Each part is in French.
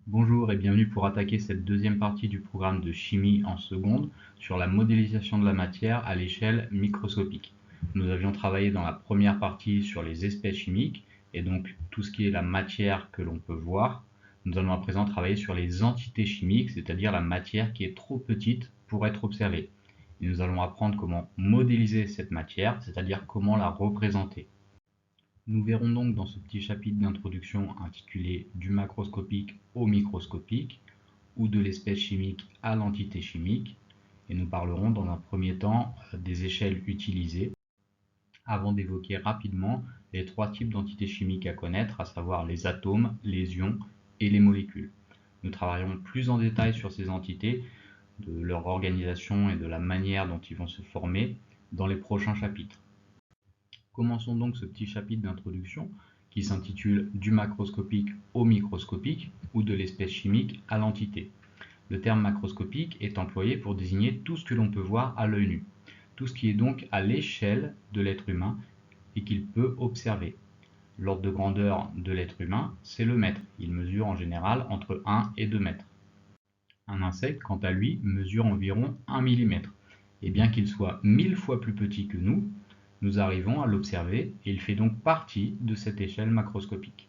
Bonjour et bienvenue pour attaquer cette deuxième partie du programme de chimie en seconde sur la modélisation de la matière à l'échelle microscopique. Nous avions travaillé dans la première partie sur les espèces chimiques et donc tout ce qui est la matière que l'on peut voir. Nous allons à présent travailler sur les entités chimiques, c'est-à-dire la matière qui est trop petite pour être observée. Et nous allons apprendre comment modéliser cette matière, c'est-à-dire comment la représenter. Nous verrons donc dans ce petit chapitre d'introduction intitulé « Du macroscopique au microscopique » ou de l'espèce chimique à l'entité chimique, et nous parlerons dans un premier temps des échelles utilisées, avant d'évoquer rapidement les trois types d'entités chimiques à connaître, à savoir les atomes, les ions et les molécules. Nous travaillerons plus en détail sur ces entités, de leur organisation et de la manière dont ils vont se former dans les prochains chapitres. Commençons donc ce petit chapitre d'introduction qui s'intitule « Du macroscopique au microscopique » ou de l'espèce chimique à l'entité. Le terme macroscopique est employé pour désigner tout ce que l'on peut voir à l'œil nu, tout ce qui est donc à l'échelle de l'être humain et qu'il peut observer. L'ordre de grandeur de l'être humain, c'est le mètre. Il mesure en général entre 1 et 2 mètres. Un insecte, quant à lui, mesure environ 1 mm. Et bien qu'il soit 1000 fois plus petit que nous arrivons à l'observer et il fait donc partie de cette échelle macroscopique.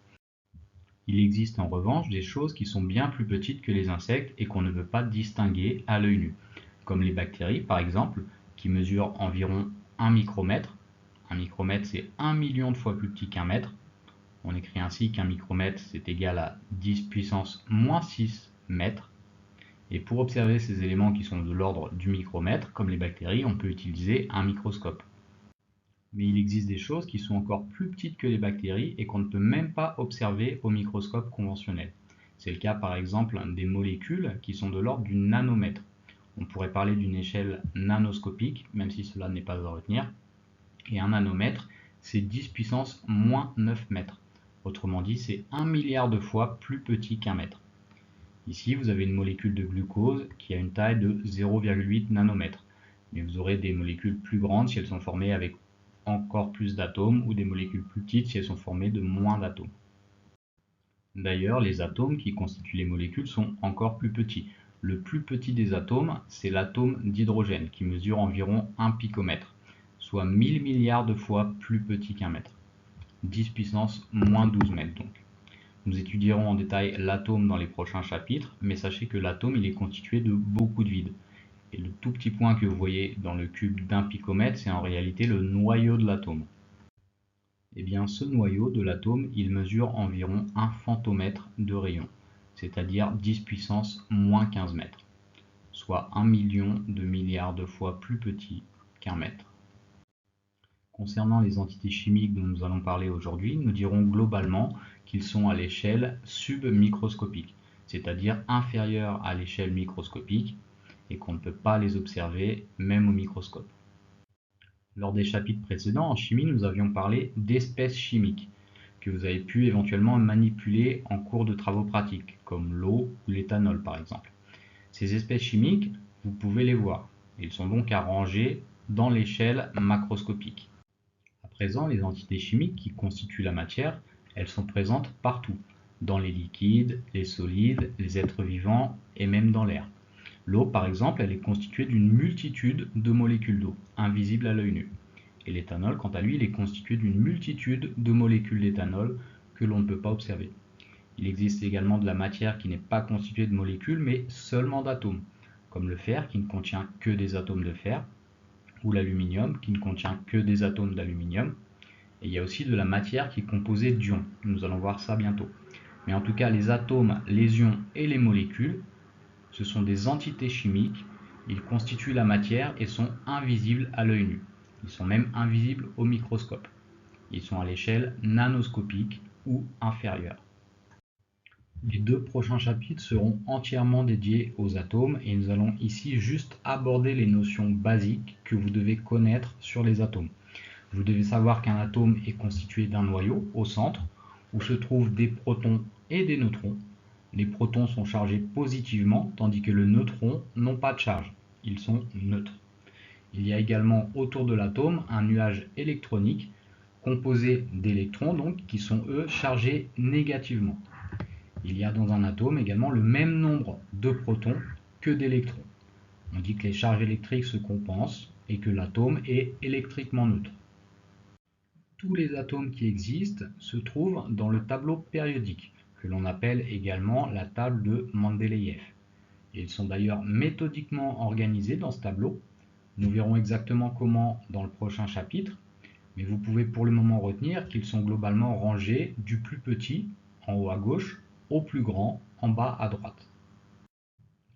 Il existe en revanche des choses qui sont bien plus petites que les insectes et qu'on ne peut pas distinguer à l'œil nu, comme les bactéries par exemple, qui mesurent environ 1 micromètre. Un micromètre, c'est 1 million de fois plus petit qu'un mètre. On écrit ainsi qu'un micromètre, c'est égal à 10 puissance moins 6 mètres. Et pour observer ces éléments qui sont de l'ordre du micromètre, comme les bactéries, on peut utiliser un microscope. Mais il existe des choses qui sont encore plus petites que les bactéries et qu'on ne peut même pas observer au microscope conventionnel. C'est le cas par exemple des molécules qui sont de l'ordre du nanomètre. On pourrait parler d'une échelle nanoscopique, même si cela n'est pas à retenir. Et un nanomètre, c'est 10 puissance moins 9 mètres. Autrement dit, c'est 1 milliard de fois plus petit qu'un mètre. Ici, vous avez une molécule de glucose qui a une taille de 0,8 nanomètres. Mais vous aurez des molécules plus grandes si elles sont formées avec encore plus d'atomes ou des molécules plus petites si elles sont formées de moins d'atomes. D'ailleurs, les atomes qui constituent les molécules sont encore plus petits. Le plus petit des atomes, c'est l'atome d'hydrogène qui mesure environ 1 picomètre, soit 1000 milliards de fois plus petit qu'un mètre. 10 puissance moins 12 mètres donc. Nous étudierons en détail l'atome dans les prochains chapitres, mais sachez que l'atome il est constitué de beaucoup de vide. Et le tout petit point que vous voyez dans le cube d'un picomètre, c'est en réalité le noyau de l'atome. Et bien ce noyau de l'atome, il mesure environ 1 femtomètre de rayon, c'est-à-dire 10 puissance moins 15 mètres, soit 1 million de milliards de fois plus petit qu'un mètre. Concernant les entités chimiques dont nous allons parler aujourd'hui, nous dirons globalement qu'ils sont à l'échelle submicroscopique, c'est-à-dire inférieure à l'échelle microscopique, et qu'on ne peut pas les observer même au microscope. Lors des chapitres précédents, en chimie, nous avions parlé d'espèces chimiques, que vous avez pu éventuellement manipuler en cours de travaux pratiques, comme l'eau ou l'éthanol par exemple. Ces espèces chimiques, vous pouvez les voir. Ils sont donc à ranger dans l'échelle macroscopique. À présent, les entités chimiques qui constituent la matière, elles sont présentes partout, dans les liquides, les solides, les êtres vivants et même dans l'air. L'eau, par exemple, elle est constituée d'une multitude de molécules d'eau, invisibles à l'œil nu. Et l'éthanol, quant à lui, il est constitué d'une multitude de molécules d'éthanol que l'on ne peut pas observer. Il existe également de la matière qui n'est pas constituée de molécules, mais seulement d'atomes, comme le fer qui ne contient que des atomes de fer, ou l'aluminium qui ne contient que des atomes d'aluminium. Et il y a aussi de la matière qui est composée d'ions. Nous allons voir ça bientôt. Mais en tout cas, les atomes, les ions et les molécules, ce sont des entités chimiques, ils constituent la matière et sont invisibles à l'œil nu. Ils sont même invisibles au microscope. Ils sont à l'échelle nanoscopique ou inférieure. Les deux prochains chapitres seront entièrement dédiés aux atomes et nous allons ici juste aborder les notions basiques que vous devez connaître sur les atomes. Vous devez savoir qu'un atome est constitué d'un noyau au centre où se trouvent des protons et des neutrons. Les protons sont chargés positivement, tandis que les neutrons n'ont pas de charge, ils sont neutres. Il y a également autour de l'atome un nuage électronique composé d'électrons donc qui sont eux chargés négativement. Il y a dans un atome également le même nombre de protons que d'électrons. On dit que les charges électriques se compensent et que l'atome est électriquement neutre. Tous les atomes qui existent se trouvent dans le tableau périodique, que l'on appelle également la table de Mendeleïev. Ils sont d'ailleurs méthodiquement organisés dans ce tableau. Nous verrons exactement comment dans le prochain chapitre, mais vous pouvez pour le moment retenir qu'ils sont globalement rangés du plus petit, en haut à gauche, au plus grand, en bas à droite.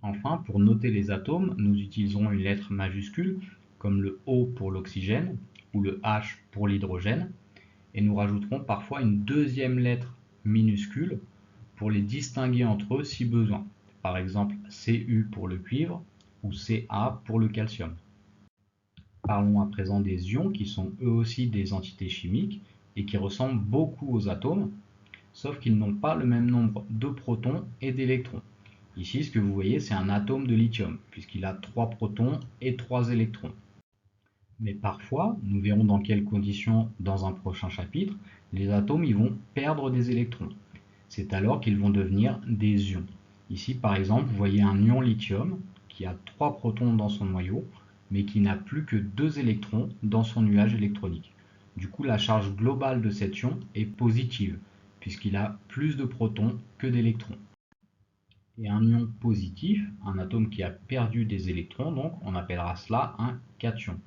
Enfin, pour noter les atomes, nous utiliserons une lettre majuscule, comme le O pour l'oxygène ou le H pour l'hydrogène, et nous rajouterons parfois une deuxième lettre minuscule pour les distinguer entre eux si besoin. Par exemple, Cu pour le cuivre ou Ca pour le calcium. Parlons à présent des ions qui sont eux aussi des entités chimiques et qui ressemblent beaucoup aux atomes, sauf qu'ils n'ont pas le même nombre de protons et d'électrons. Ici, ce que vous voyez, c'est un atome de lithium, puisqu'il a 3 protons et 3 électrons. Mais parfois, nous verrons dans quelles conditions dans un prochain chapitre, les atomes ils vont perdre des électrons. C'est alors qu'ils vont devenir des ions. Ici, par exemple, vous voyez un ion lithium qui a 3 protons dans son noyau, mais qui n'a plus que 2 électrons dans son nuage électronique. Du coup, la charge globale de cet ion est positive, puisqu'il a plus de protons que d'électrons. Et un ion positif, un atome qui a perdu des électrons, donc on appellera cela un cation.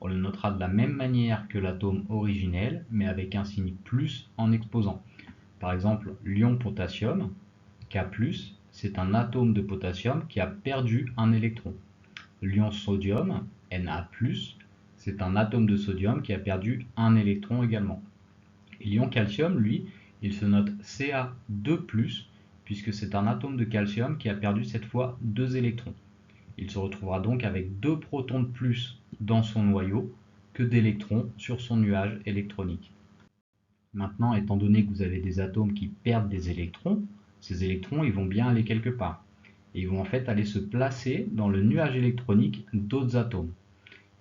On le notera de la même manière que l'atome originel, mais avec un signe plus en exposant. Par exemple, l'ion potassium, K+, c'est un atome de potassium qui a perdu un électron. L'ion sodium, Na+, c'est un atome de sodium qui a perdu un électron également. Et l'ion calcium, lui, il se note Ca2+, puisque c'est un atome de calcium qui a perdu cette fois 2 électrons. Il se retrouvera donc avec 2 protons de plus dans son noyau que d'électrons sur son nuage électronique. Maintenant, étant donné que vous avez des atomes qui perdent des électrons, ces électrons ils vont bien aller quelque part. Et ils vont en fait aller se placer dans le nuage électronique d'autres atomes.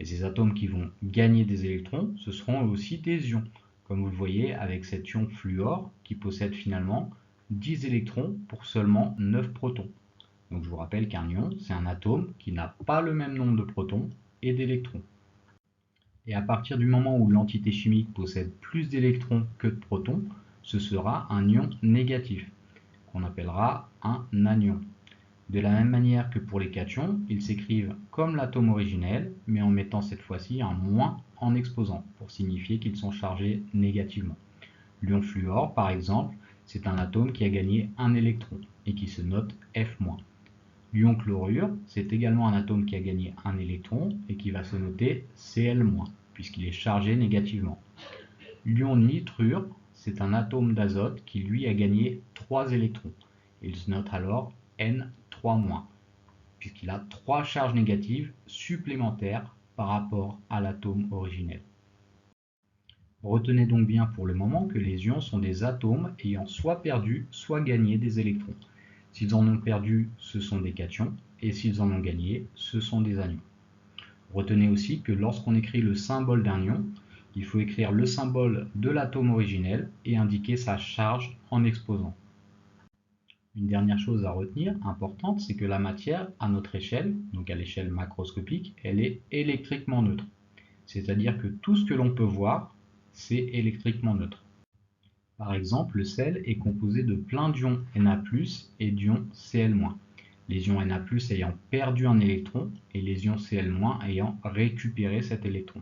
Et ces atomes qui vont gagner des électrons, ce seront eux aussi des ions, comme vous le voyez avec cet ion fluor qui possède finalement 10 électrons pour seulement 9 protons. Donc je vous rappelle qu'un ion, c'est un atome qui n'a pas le même nombre de protons et d'électrons. Et à partir du moment où l'entité chimique possède plus d'électrons que de protons, ce sera un ion négatif, qu'on appellera un anion. De la même manière que pour les cations, ils s'écrivent comme l'atome originel, mais en mettant cette fois-ci un moins en exposant, pour signifier qu'ils sont chargés négativement. L'ion fluor, par exemple, c'est un atome qui a gagné un électron et qui se note F-. L'ion chlorure, c'est également un atome qui a gagné un électron et qui va se noter Cl-, puisqu'il est chargé négativement. L'ion nitrure, c'est un atome d'azote qui lui a gagné 3 électrons. Il se note alors N3-, puisqu'il a 3 charges négatives supplémentaires par rapport à l'atome originel. Retenez donc bien pour le moment que les ions sont des atomes ayant soit perdu, soit gagné des électrons. S'ils en ont perdu, ce sont des cations, et s'ils en ont gagné, ce sont des anions. Retenez aussi que lorsqu'on écrit le symbole d'un ion, il faut écrire le symbole de l'atome originel et indiquer sa charge en exposant. Une dernière chose à retenir, importante, c'est que la matière, à notre échelle, donc à l'échelle macroscopique, elle est électriquement neutre. C'est-à-dire que tout ce que l'on peut voir, c'est électriquement neutre. Par exemple, le sel est composé de plein d'ions Na+, et d'ions Cl-. Les ions Na+ ayant perdu un électron et les ions Cl- ayant récupéré cet électron.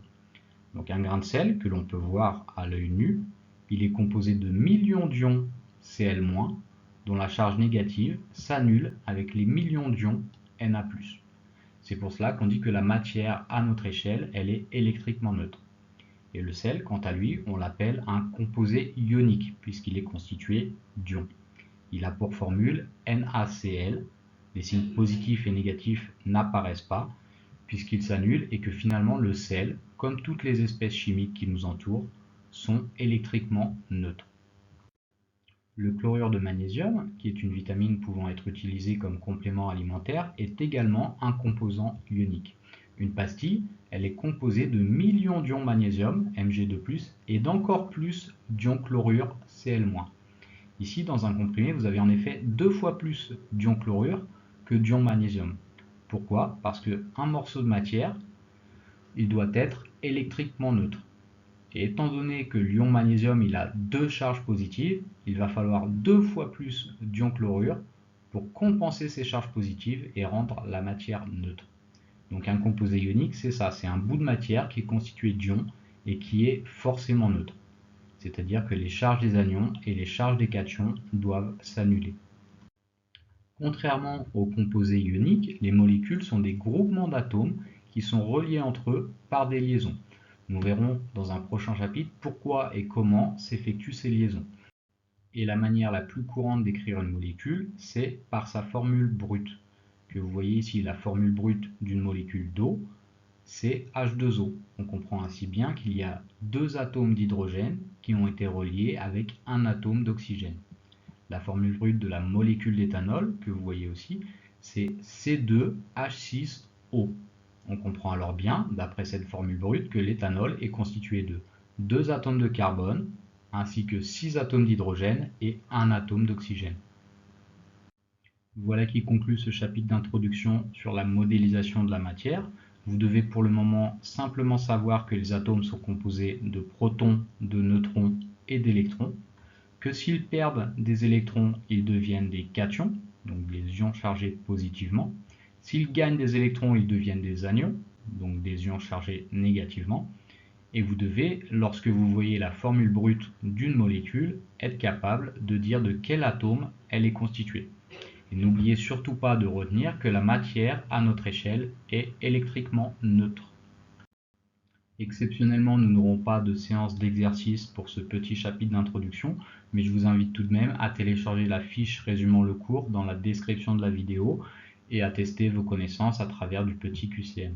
Donc un grain de sel que l'on peut voir à l'œil nu, il est composé de millions d'ions Cl-, dont la charge négative s'annule avec les millions d'ions Na+. C'est pour cela qu'on dit que la matière à notre échelle, elle est électriquement neutre. Et le sel, quant à lui, on l'appelle un composé ionique, puisqu'il est constitué d'ions. Il a pour formule NaCl. Les signes positifs et négatifs n'apparaissent pas, puisqu'ils s'annulent et que finalement le sel, comme toutes les espèces chimiques qui nous entourent, sont électriquement neutres. Le chlorure de magnésium, qui est une vitamine pouvant être utilisée comme complément alimentaire, est également un composant ionique. Une pastille, elle est composée de millions d'ions magnésium, Mg2+, et d'encore plus d'ions chlorure, Cl-. Ici, dans un comprimé, vous avez en effet 2 fois plus d'ion chlorure que d'ion magnésium. Pourquoi? Parce qu'un morceau de matière, il doit être électriquement neutre. Et étant donné que l'ion magnésium il a 2 charges positives, il va falloir 2 fois plus d'ion chlorure pour compenser ces charges positives et rendre la matière neutre. Donc un composé ionique, c'est ça, c'est un bout de matière qui est constitué d'ions et qui est forcément neutre. C'est-à-dire que les charges des anions et les charges des cations doivent s'annuler. Contrairement aux composés ioniques, les molécules sont des groupements d'atomes qui sont reliés entre eux par des liaisons. Nous verrons dans un prochain chapitre pourquoi et comment s'effectuent ces liaisons. Et la manière la plus courante d'écrire une molécule, c'est par sa formule brute. Que vous voyez ici, la formule brute d'une molécule d'eau, c'est H2O. On comprend ainsi bien qu'il y a 2 atomes d'hydrogène qui ont été reliés avec un atome d'oxygène. La formule brute de la molécule d'éthanol, que vous voyez aussi, c'est C2H6O. On comprend alors bien, d'après cette formule brute, que l'éthanol est constitué de 2 atomes de carbone, ainsi que 6 atomes d'hydrogène et 1 atome d'oxygène. Voilà qui conclut ce chapitre d'introduction sur la modélisation de la matière. Vous devez pour le moment simplement savoir que les atomes sont composés de protons, de neutrons et d'électrons, que s'ils perdent des électrons, ils deviennent des cations, donc des ions chargés positivement. S'ils gagnent des électrons, ils deviennent des anions, donc des ions chargés négativement. Et vous devez, lorsque vous voyez la formule brute d'une molécule, être capable de dire de quel atome elle est constituée. Et n'oubliez surtout pas de retenir que la matière, à notre échelle, est électriquement neutre. Exceptionnellement, nous n'aurons pas de séance d'exercice pour ce petit chapitre d'introduction, mais je vous invite tout de même à télécharger la fiche résumant le cours dans la description de la vidéo et à tester vos connaissances à travers du petit QCM.